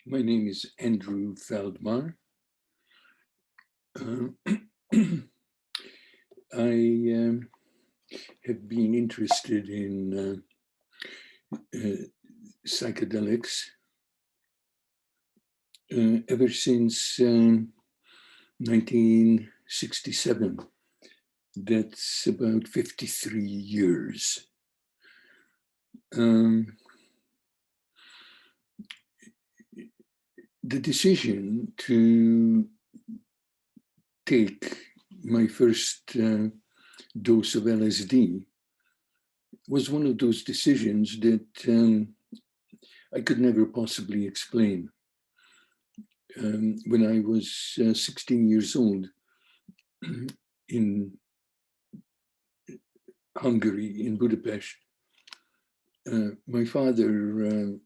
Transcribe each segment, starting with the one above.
My name is Andrew Feldmar. I have been interested in psychedelics ever since 1967. That's about 53 years. The decision to take my first dose of LSD was one of those decisions that I could never possibly explain. When I was 16 years old in Hungary, in Budapest, my father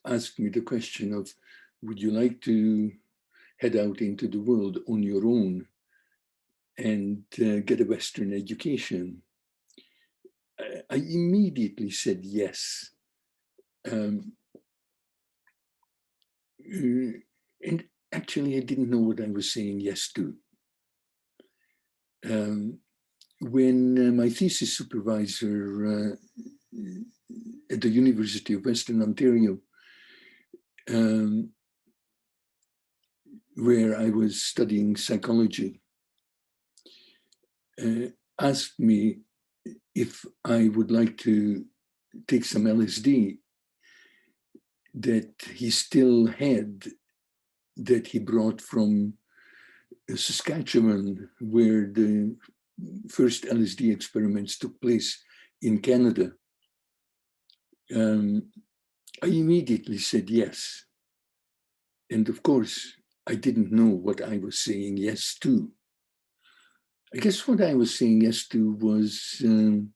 asked me the question of, would you like to head out into the world on your own and get a Western education? I immediately said yes. And actually, I didn't know what I was saying yes to. When my thesis supervisor at the University of Western Ontario, where I was studying psychology, asked me if I would like to take some LSD that he still had, that he brought from Saskatchewan, where the first LSD experiments took place in Canada. I immediately said yes. And of course, I didn't know what I was saying yes to. I guess what I was saying yes to was an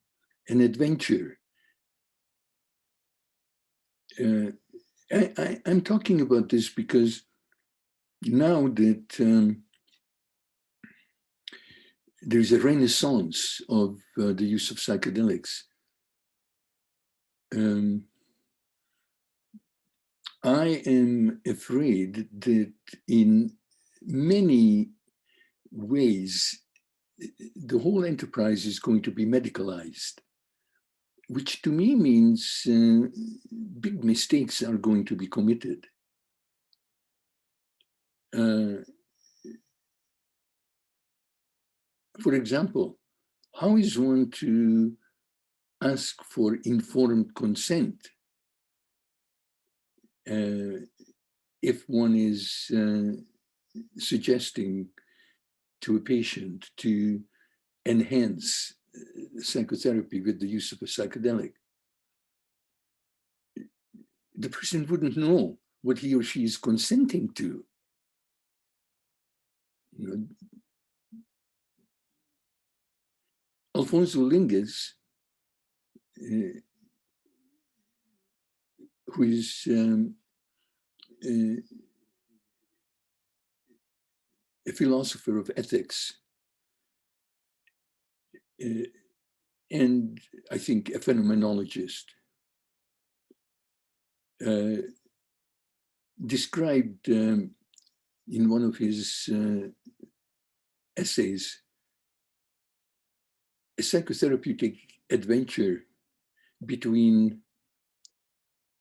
adventure. I'm talking about this because now that there's a renaissance of the use of psychedelics, I am afraid that in many ways, the whole enterprise is going to be medicalized, which to me means big mistakes are going to be committed. For example, how is one to ask for informed consent if one is suggesting to a patient to enhance psychotherapy with the use of a psychedelic? The person wouldn't know what he or she is consenting to. You know, Alfonso Lingus, who is a philosopher of ethics, and I think a phenomenologist, described in one of his essays a psychotherapeutic adventure between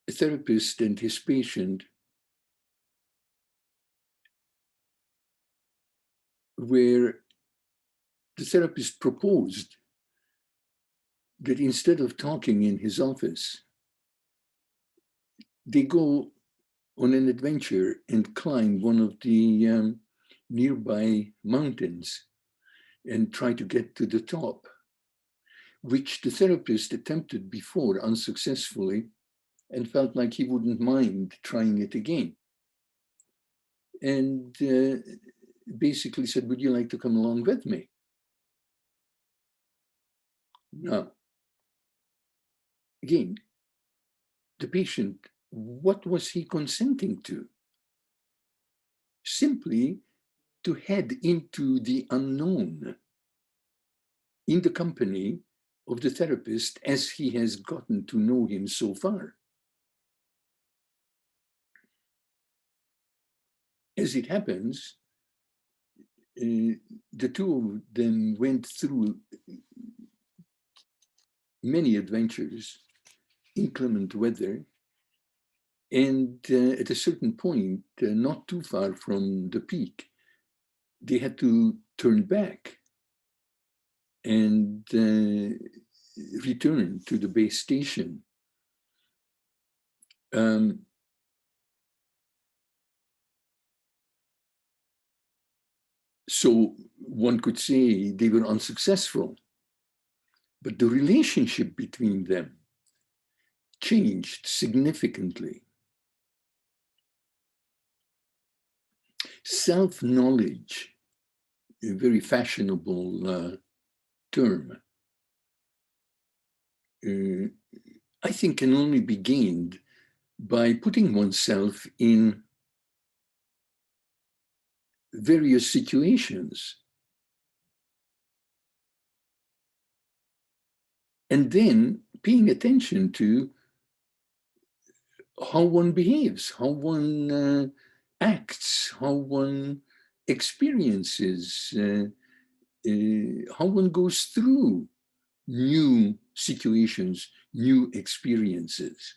a therapist and his patient, where the therapist proposed that instead of talking in his office, they go on an adventure and climb one of the nearby mountains and try to get to the top, which the therapist attempted before unsuccessfully and felt like he wouldn't mind trying it again. And basically said, would you like to come along with me? Now, again, the patient, what was he consenting to? Simply to head into the unknown in the company of the therapist as he has gotten to know him so far. as it happens, the two of them went through many adventures, inclement weather, and at a certain point, not too far from the peak, they had to turn back and return to the base station. So one could say they were unsuccessful, but the relationship between them changed significantly. Self-knowledge, a very fashionable term, I think can only be gained by putting oneself in various situations and then paying attention to how one behaves, how one acts, how one experiences, how one goes through new situations, new experiences.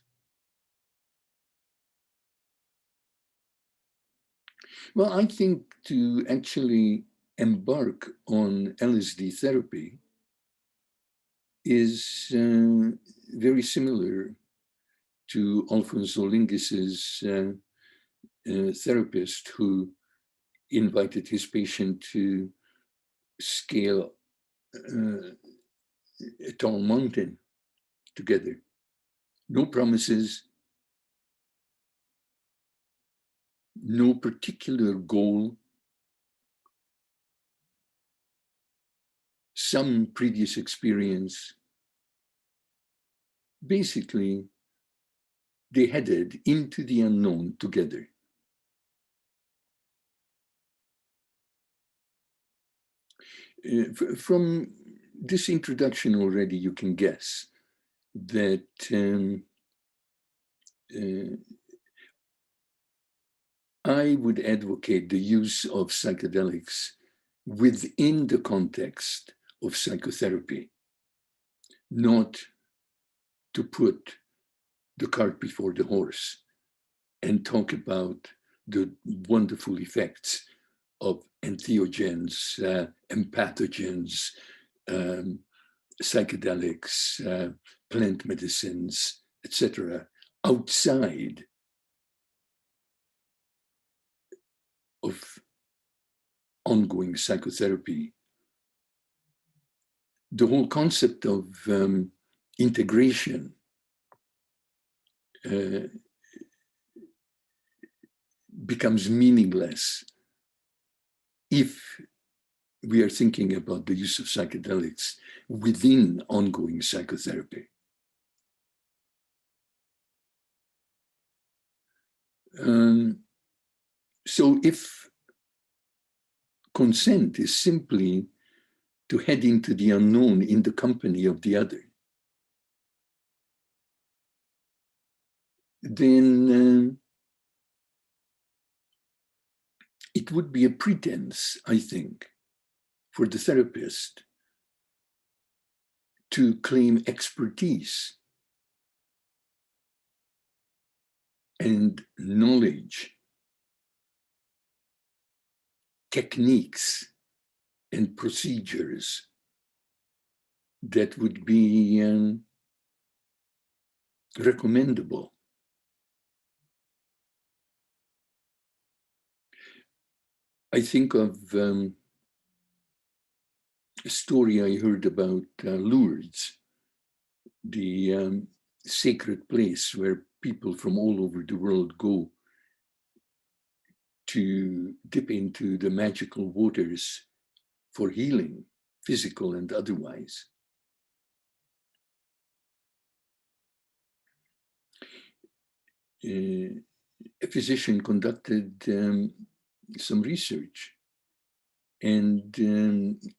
Well, I think to actually embark on LSD therapy is very similar to Alfonso Lingis's therapist who invited his patient to scale a tall mountain together. No promises, no particular goal, some previous experience. Basically, they headed into the unknown together. From this introduction already, you can guess that I would advocate the use of psychedelics within the context of psychotherapy, not to put the cart before the horse and talk about the wonderful effects of entheogens, empathogens, psychedelics, plant medicines, etc., outside of ongoing psychotherapy. The whole concept of integration becomes meaningless if we are thinking about the use of psychedelics within ongoing psychotherapy. So if consent is simply to head into the unknown in the company of the other, then it would be a pretense, I think, for the therapist to claim expertise and knowledge, techniques and procedures that would be recommendable. I think of a story I heard about Lourdes, the sacred place where people from all over the world go to dip into the magical waters for healing, physical and otherwise. A physician conducted some research and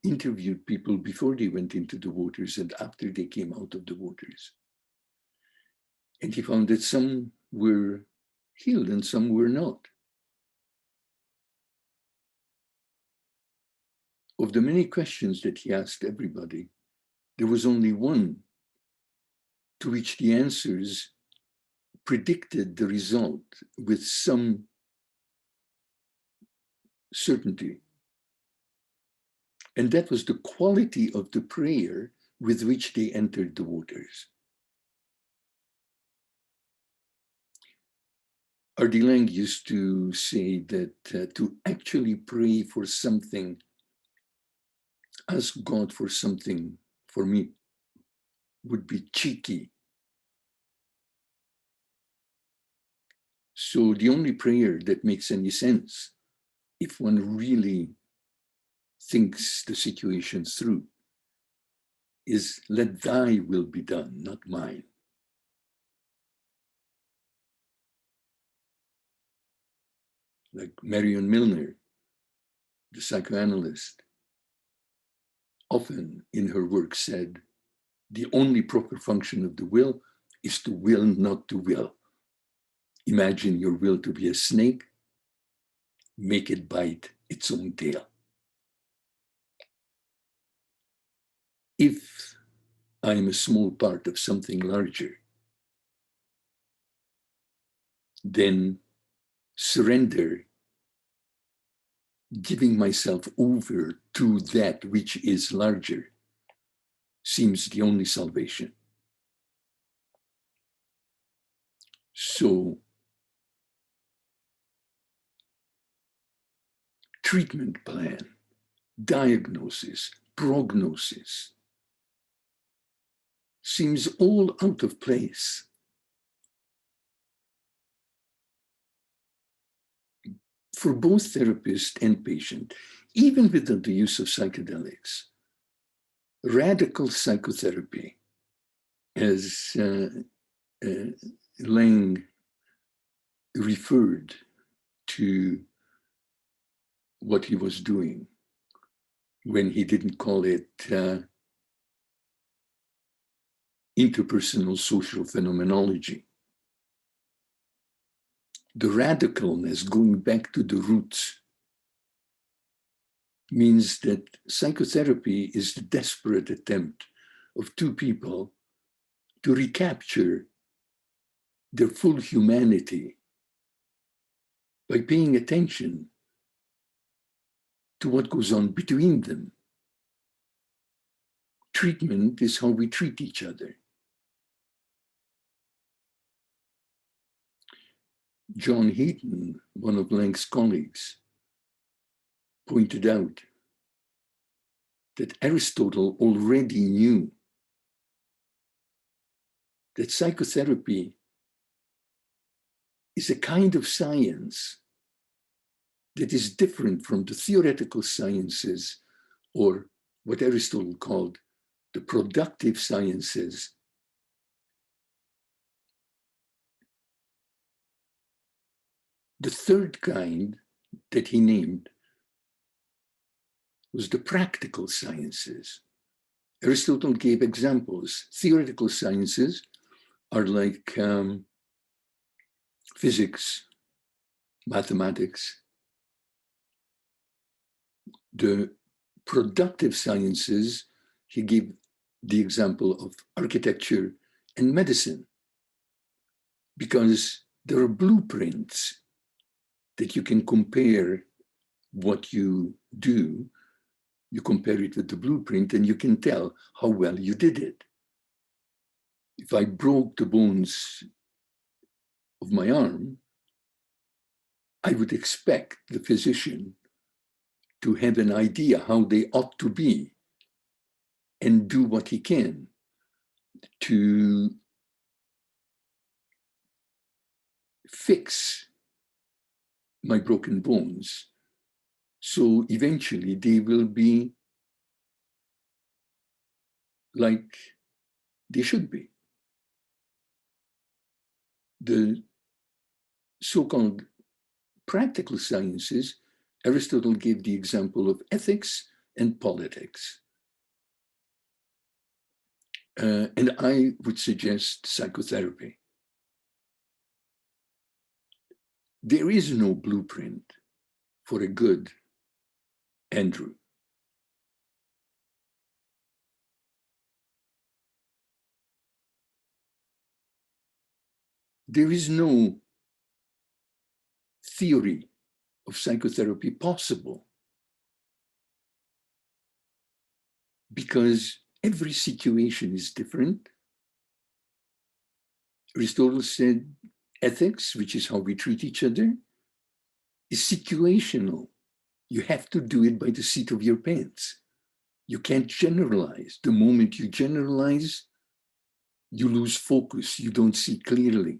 interviewed people before they went into the waters and after they came out of the waters. And he found that some were healed and some were not. of the many questions that he asked everybody, there was only one to which the answers predicted the result with some certainty. And that was the quality of the prayer with which they entered the waters. R.D. Laing used to say that to actually pray for something, ask God for something for me, would be cheeky. So the only prayer that makes any sense, if one really thinks the situation through, is let thy will be done, not mine. Like Marion Milner, the psychoanalyst, often in her work said, the only proper function of the will is to will not to will. Imagine your will to be a snake, make it bite its own tail. If I am a small part of something larger, then surrender, giving myself over to that which is larger, seems the only salvation. So, treatment plan, diagnosis, prognosis, seems all out of place. For both therapist and patient, even without the use of psychedelics, radical psychotherapy, as Laing referred to what he was doing when he didn't call it interpersonal social phenomenology. The radicalness, going back to the roots, means that psychotherapy is the desperate attempt of two people to recapture their full humanity by paying attention to what goes on between them. Treatment is how we treat each other. John Heaton, one of Laing's colleagues, pointed out that Aristotle already knew that psychotherapy is a kind of science that is different from the theoretical sciences, or what Aristotle called the productive sciences. The third kind that he named was the practical sciences. Aristotle gave examples. Theoretical sciences are like physics, mathematics. The productive sciences, he gave the example of architecture and medicine, because there are blueprints that you can compare what you do. You compare it with the blueprint and you can tell how well you did it. If I broke the bones of my arm, I would expect the physician to have an idea how they ought to be and do what he can to fix my broken bones. So eventually they will be like they should be. The so-called practical sciences, Aristotle gave the example of ethics and politics. And I would suggest psychotherapy. There is no blueprint for a good Andrew. there is no theory of psychotherapy possible, because every situation is different. Aristotle said ethics, which is how we treat each other, is situational. You have to do it by the seat of your pants. You can't generalize. The moment you generalize, you lose focus. You don't see clearly.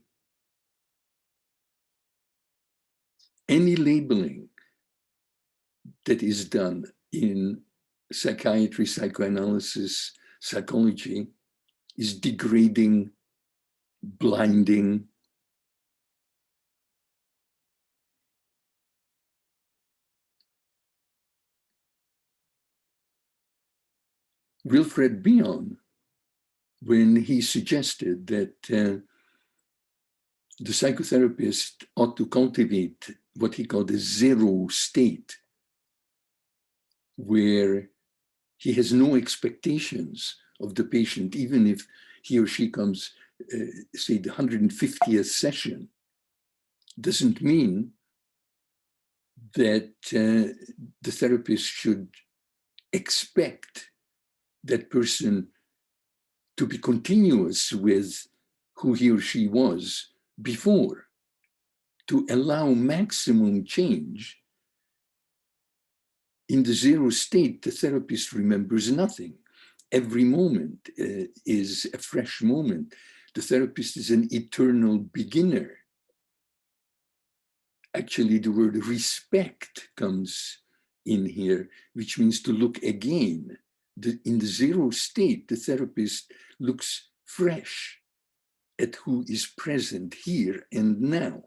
Any labeling that is done in psychiatry, psychoanalysis, psychology is degrading, blinding. Wilfred Bion, when he suggested that the psychotherapist ought to cultivate what he called a zero state, where he has no expectations of the patient, even if he or she comes, say, the 150th session, doesn't mean that the therapist should expect that person to be continuous with who he or she was before. To allow maximum change, in the zero state, the therapist remembers nothing. Every moment is a fresh moment. The therapist is an eternal beginner. Actually, the word respect comes in here, which means to look again. In the zero state, the therapist looks fresh at who is present here and now.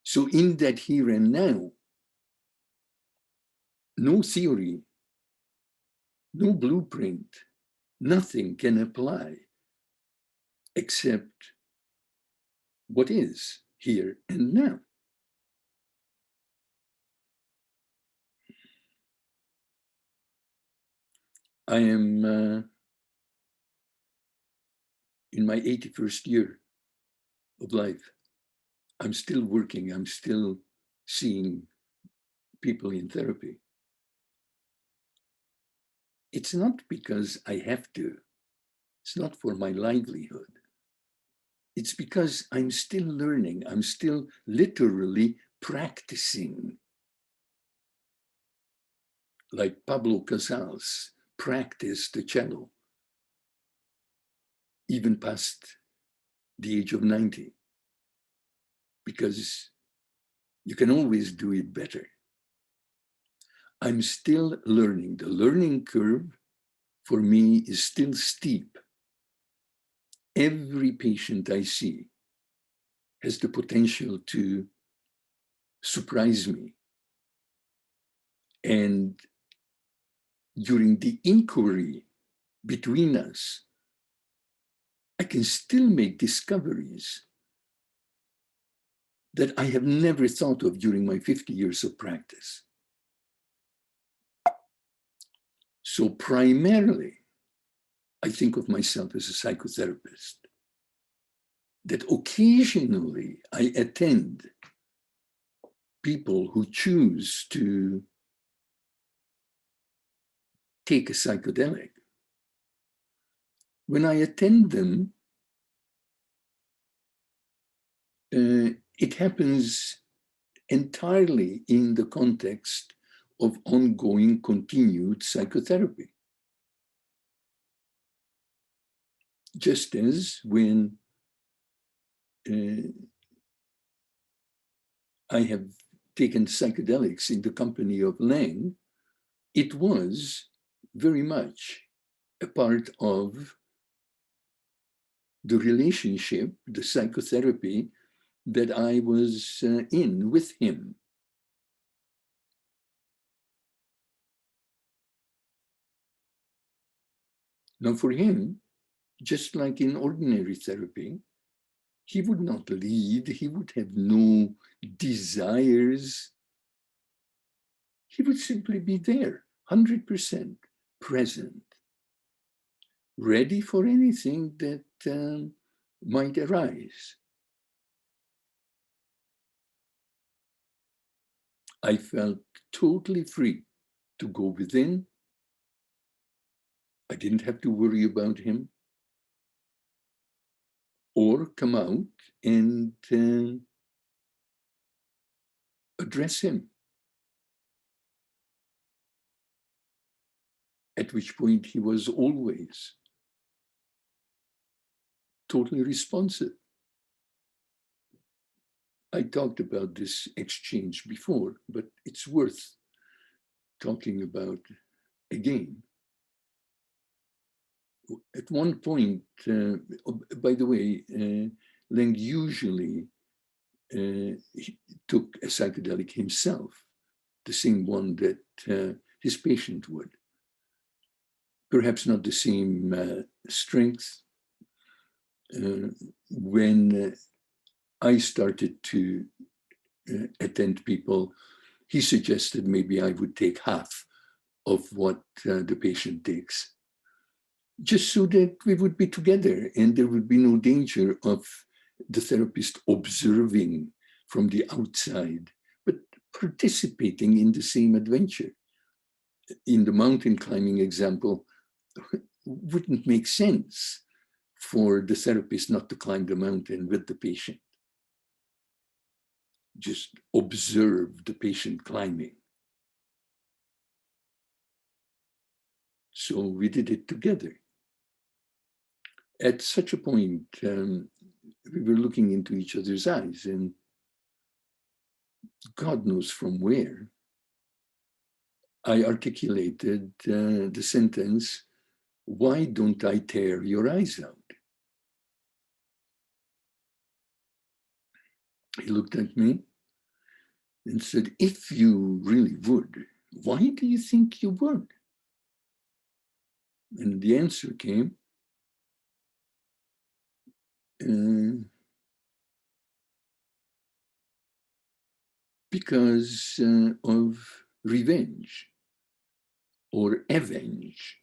So in that here and now, no theory, no blueprint, nothing can apply except what is here and now. I am in my 81st year of life. I'm still working, I'm still seeing people in therapy. It's not because I have to, it's not for my livelihood. It's because I'm still learning, I'm still literally practicing. Like Pablo Casals practiced the cello, even past the age of 90, because you can always do it better. I'm still learning. The learning curve for me is still steep. Every patient I see has the potential to surprise me. And during the inquiry between us, I can still make discoveries that I have never thought of during my 50 years of practice. So primarily, I think of myself as a psychotherapist, that occasionally I attend people who choose to take a psychedelic. When I attend them, it happens entirely in the context of ongoing, continued psychotherapy. Just as when I have taken psychedelics in the company of Lang, it was very much a part of the relationship, the psychotherapy that I was in with him. Now for him, just like in ordinary therapy, he would not lead, he would have no desires. He would simply be there, 100% present, ready for anything that might arise. I felt totally free to go within. I didn't have to worry about him, or come out and address him. At which point he was always totally responsive. I talked about this exchange before, but it's worth talking about again. At one point, by the way, Leng usually he took a psychedelic himself, the same one that his patient would. Perhaps not the same strength. When I started to attend people, he suggested maybe I would take half of what the patient takes, just so that we would be together and there would be no danger of the therapist observing from the outside, but participating in the same adventure. In the mountain climbing example, wouldn't make sense for the therapist not to climb the mountain with the patient. Just observe the patient climbing. So we did it together. At such a point, we were looking into each other's eyes, and God knows from where, I articulated the sentence, "Why don't I tear your eyes out?" He looked at me and said, "If you really would, why do you think you would?" And the answer came, because of revenge or avenge.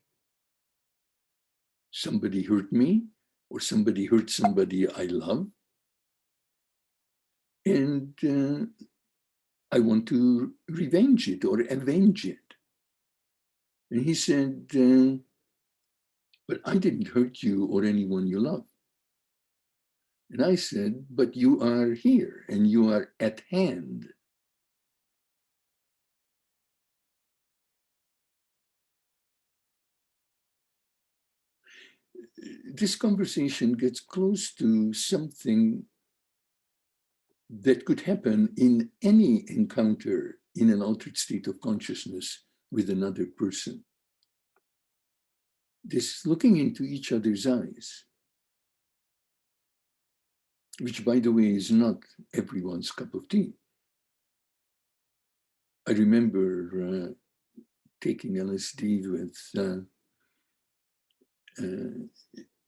Somebody hurt me, or somebody hurt somebody I love, and I want to revenge it or avenge it. And he said, "But I didn't hurt you or anyone you love." And I said, "But you are here and you are at hand." This conversation gets close to something that could happen in any encounter in an altered state of consciousness with another person. This looking into each other's eyes, which, by the way, is not everyone's cup of tea. I remember taking LSD with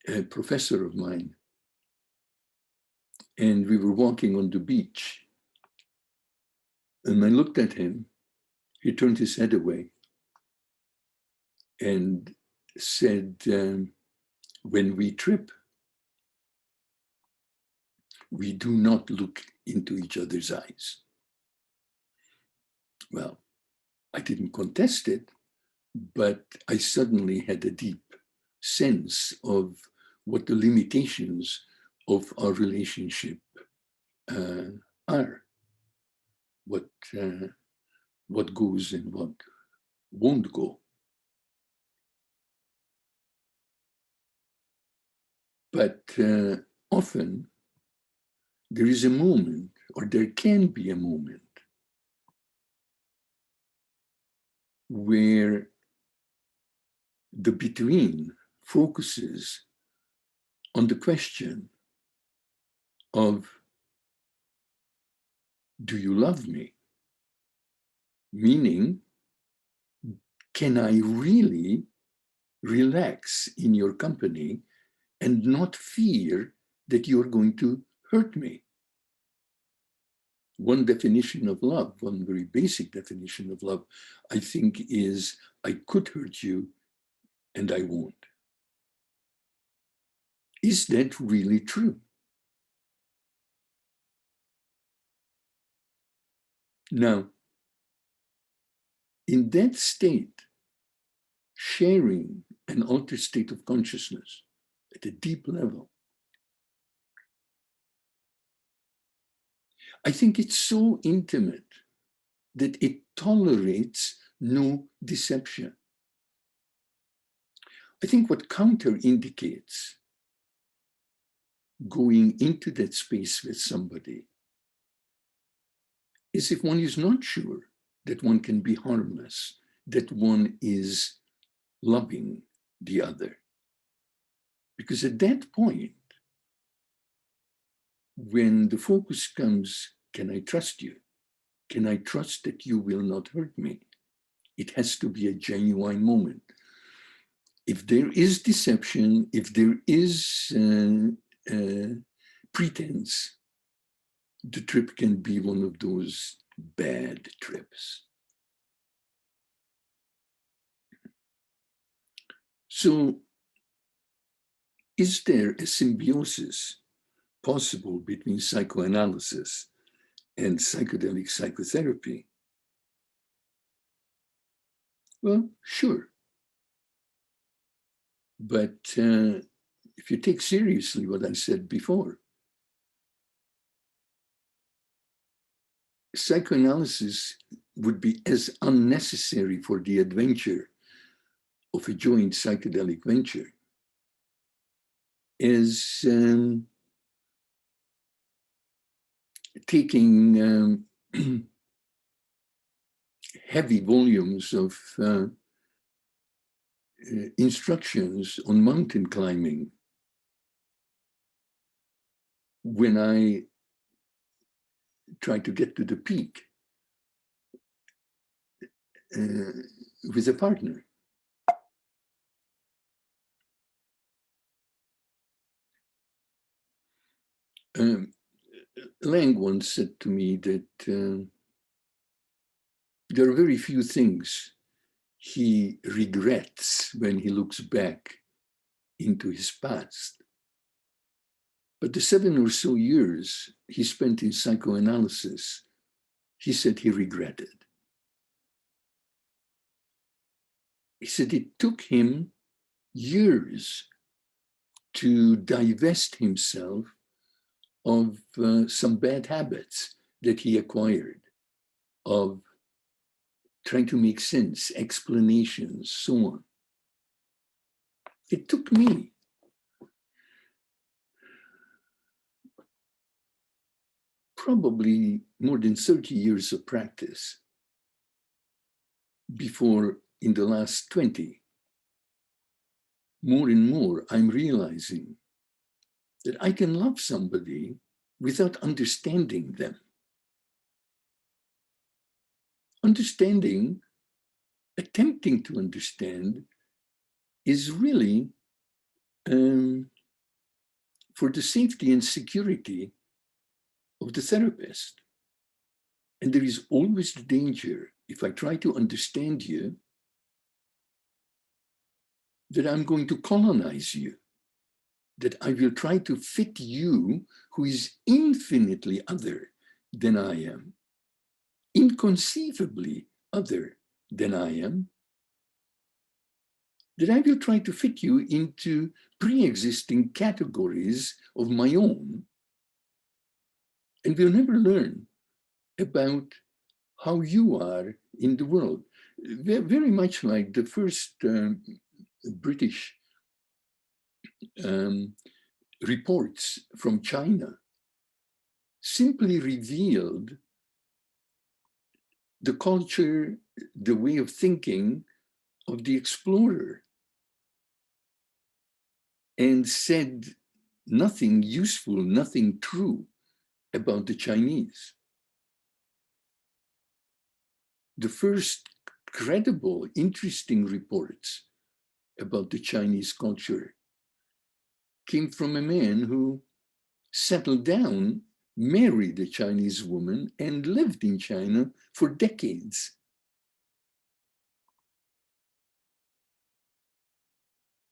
a professor of mine, and we were walking on the beach, and I looked at him. He turned his head away and said, "When we trip, we do not look into each other's eyes." Well, I didn't contest it, but I suddenly had a deep sense of what the limitations of our relationship are, what goes and what won't go. But often there is a moment, or there can be a moment, where the between focuses on the question of, do you love me? Meaning, can I really relax in your company and not fear that you're going to hurt me? One definition of love, one very basic definition of love, I think, is I could hurt you and I won't. is that really true? Now, in that state, sharing an altered state of consciousness at a deep level, I think it's so intimate that it tolerates no deception. I think what counterindicates going into that space with somebody is if one is not sure that one can be harmless, that one is loving the other. Because at that point, when the focus comes, can I trust you? Can I trust that you will not hurt me? It has to be a genuine moment. If there is deception, if there is pretense, the trip can be one of those bad trips. So, is there a symbiosis possible between psychoanalysis and psychedelic psychotherapy? Well, sure. But if you take seriously what I said before, psychoanalysis would be as unnecessary for the adventure of a joint psychedelic venture as taking heavy volumes of instructions on mountain climbing when I try to get to the peak with a partner. Lang once said to me that there are very few things he regrets when he looks back into his past. But the 7 or so years he spent in psychoanalysis, he said he regretted. He said it took him years to divest himself of some bad habits that he acquired, of trying to make sense, explanations, so on. It took me probably more than 30 years of practice before, in the last 20, more and more, I'm realizing that I can love somebody without understanding them. Understanding, attempting to understand, is really for the safety and security of the therapist. And there is always the danger, if I try to understand you, that I'm going to colonize you, that I will try to fit you, who is infinitely other than I am, inconceivably other than I am, that I will try to fit you into pre-existing categories of my own, and will never learn about how you are in the world. Very much like the first British reports from China simply revealed the culture, the way of thinking of the explorer, and said nothing useful, nothing true about the Chinese. The first credible, interesting reports about the Chinese culture came from a man who settled down, married a Chinese woman, and lived in China for decades.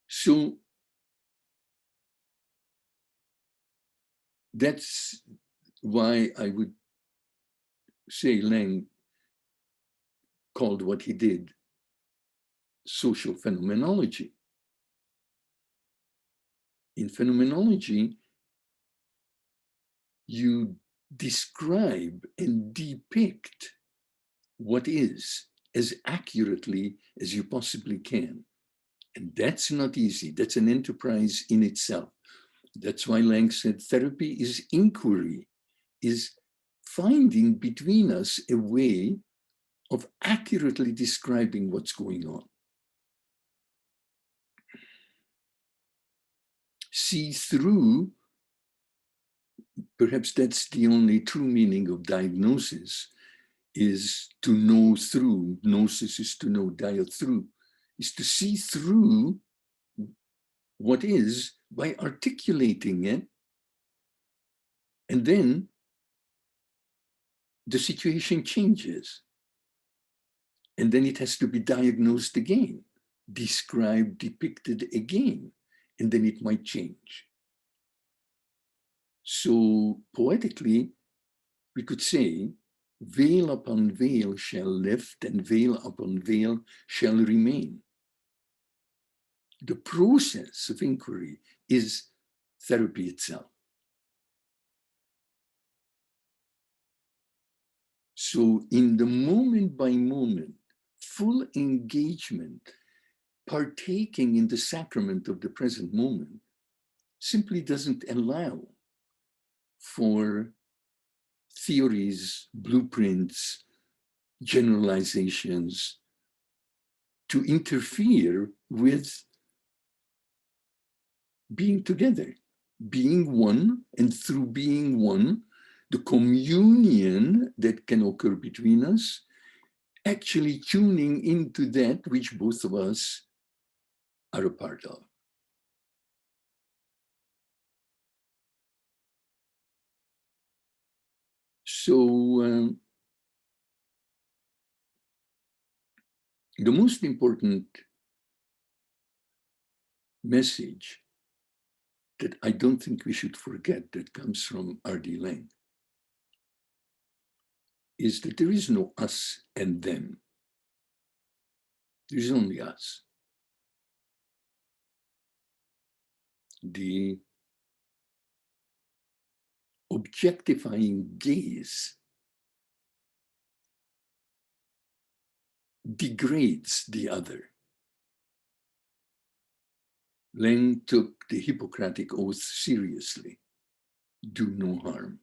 So That's why I would say Lang called what he did social phenomenology. In phenomenology, you describe and depict what is as accurately as you possibly can. And that's not easy. That's an enterprise in itself. That's why Lang said therapy is inquiry, is finding between us a way of accurately describing what's going on. See through, perhaps that's the only true meaning of diagnosis, is to know through. Gnosis is to know, dia through, is to see through what is by articulating it, and then the situation changes. And then it has to be diagnosed again, described, depicted again, and then it might change. So poetically, we could say, veil upon veil shall lift and veil upon veil shall remain. The process of inquiry is therapy itself. So in the moment by moment, full engagement, partaking in the sacrament of the present moment, simply doesn't allow for theories, blueprints, generalizations to interfere with being together, being one, and through being one, the communion that can occur between us, actually tuning into that which both of us are a part of. So the most important message that I don't think we should forget that comes from R.D. Laing is that there is no us and them. There is only us. The objectifying gaze degrades the other. Laing took the Hippocratic Oath seriously. Do no harm.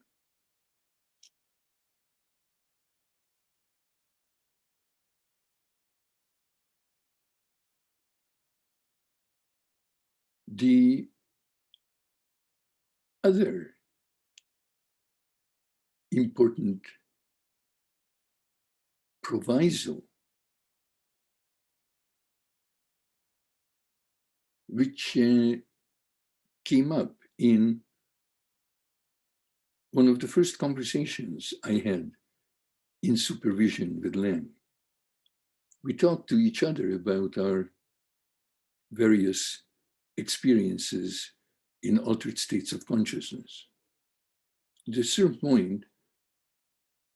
The other important proviso, which came up in one of the first conversations I had in supervision with Laing. We talked to each other about our various experiences in altered states of consciousness. At a certain point,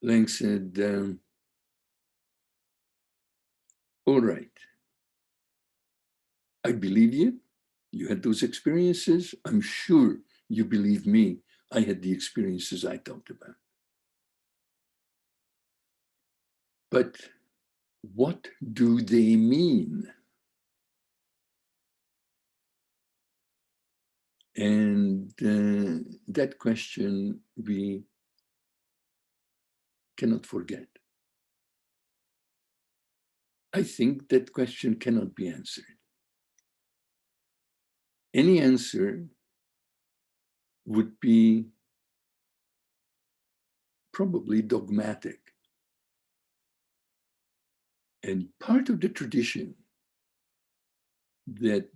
Laing said, all right, I believe you. You had those experiences. I'm sure you believe me. I had the experiences I talked about. But what do they mean? And that question we cannot forget. I think that question cannot be answered. Any answer would be probably dogmatic. And part of the tradition that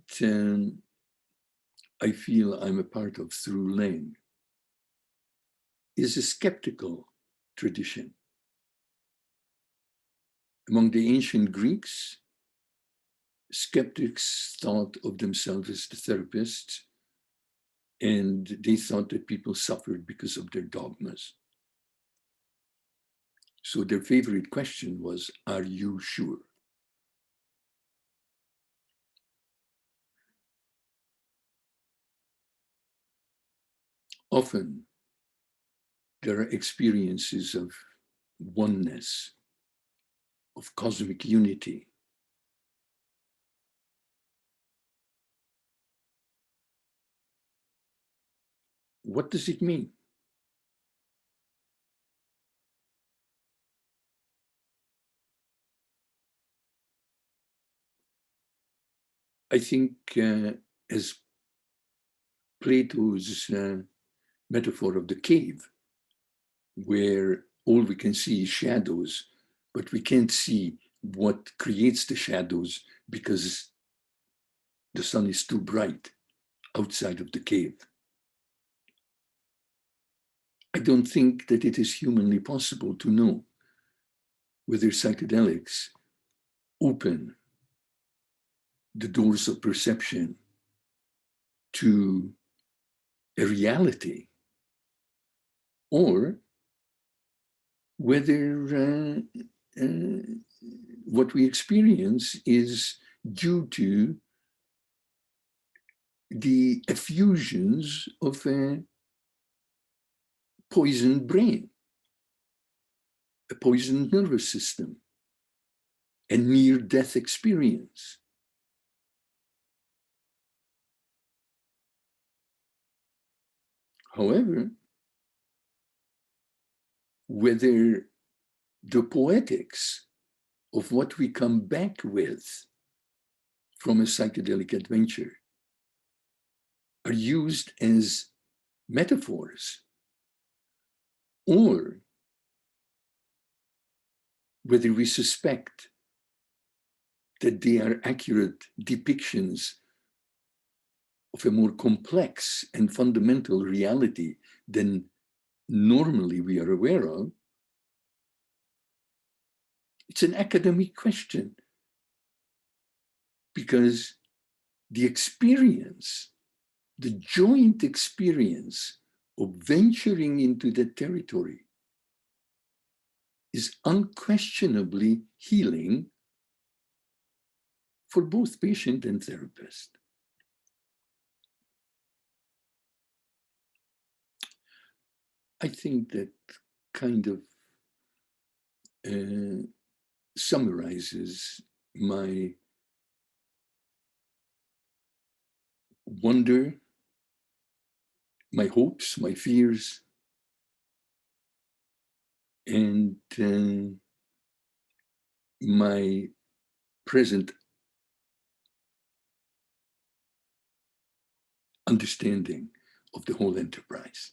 I feel I'm a part of through Laing is a skeptical tradition. Among the ancient Greeks, skeptics thought of themselves as the therapists, And they thought that people suffered because of their dogmas. So their favorite question was, are you sure? Often, there are experiences of oneness, of cosmic unity. What does it mean? I think as Plato's metaphor of the cave, where all we can see is shadows, but we can't see what creates the shadows because the sun is too bright outside of the cave. I don't think that it is humanly possible to know whether psychedelics open the doors of perception to a reality, or whether what we experience is due to the effusions of a poisoned brain, a poisoned nervous system, a near-death experience. However, whether the poetics of what we come back with from a psychedelic adventure are used as metaphors, or whether we suspect that they are accurate depictions of a more complex and fundamental reality than normally we are aware of, it's an academic question, because the experience, the joint experience of venturing into that territory is unquestionably healing for both patient and therapist. I think that kind of summarizes my wonder, my hopes, my fears, and my present understanding of the whole enterprise.